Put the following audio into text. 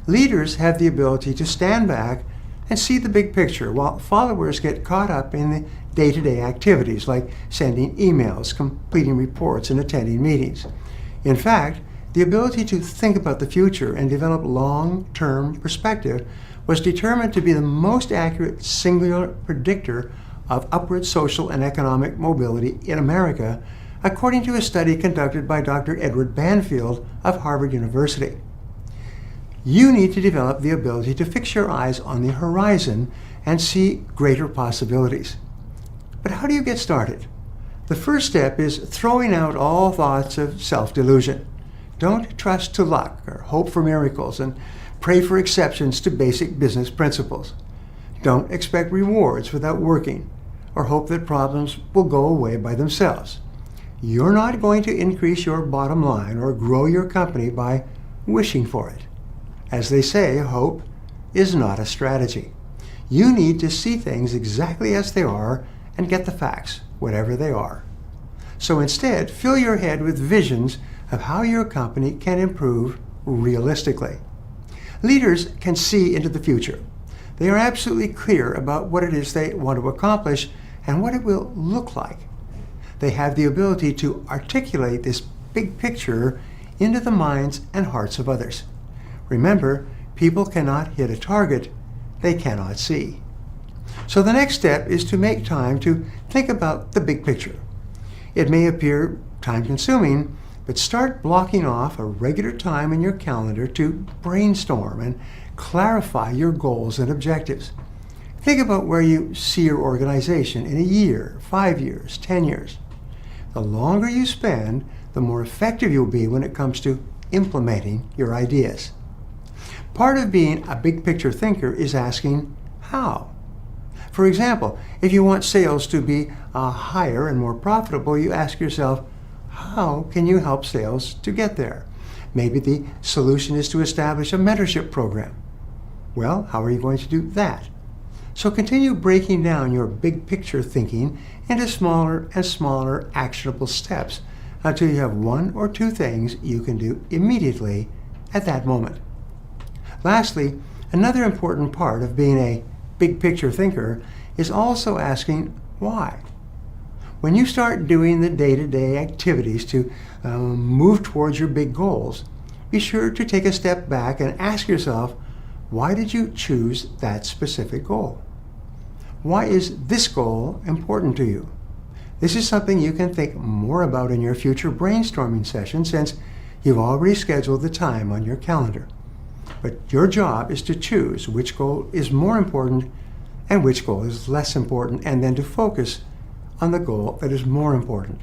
Leaders have the ability to stand back and see the big picture, while followers get caught up in the day-to-day activities like sending emails, completing reports, and attending meetings. In fact, the ability to think about the future and develop long-term perspective was determined to be the most accurate singular predictor of upward social and economic mobility in America, according to a study conducted by Dr. Edward Banfield of Harvard University. You need to develop the ability to fix your eyes on the horizon and see greater possibilities. But how do you get started? The first step is throwing out all thoughts of self-delusion. Don't trust to luck or hope for miracles and pray for exceptions to basic business principles. Don't expect rewards without working or hope that problems will go away by themselves. You're not going to increase your bottom line or grow your company by wishing for it. As they say, hope is not a strategy. You need to see things exactly as they are and get the facts, whatever they are. So instead, fill your head with visions of how your company can improve realistically. Leaders can see into the future. They are absolutely clear about what it is they want to accomplish and what it will look like. They have the ability to articulate this big picture into the minds and hearts of others. Remember, people cannot hit a target they cannot see. So the next step is to make time to think about the big picture. It may appear time-consuming, but start blocking off a regular time in your calendar to brainstorm and clarify your goals and objectives. Think about where you see your organization in a year, 5 years, 10 years. The longer you spend, the more effective you'll be when it comes to implementing your ideas. Part of being a big picture thinker is asking how. For example, if you want sales to be higher and more profitable, you ask yourself, how can you help sales to get there? Maybe the solution is to establish a mentorship program. Well, how are you going to do that? So continue breaking down your big picture thinking into smaller and smaller actionable steps until you have one or two things you can do immediately at that moment. Lastly, another important part of being a big picture thinker is also asking why. When you start doing the day-to-day activities to move towards your big goals, be sure to take a step back and ask yourself, why did you choose that specific goal? Why is this goal important to you? This is something you can think more about in your future brainstorming session since you've already scheduled the time on your calendar. But your job is to choose which goal is more important and which goal is less important, and then to focus on the goal that is more important.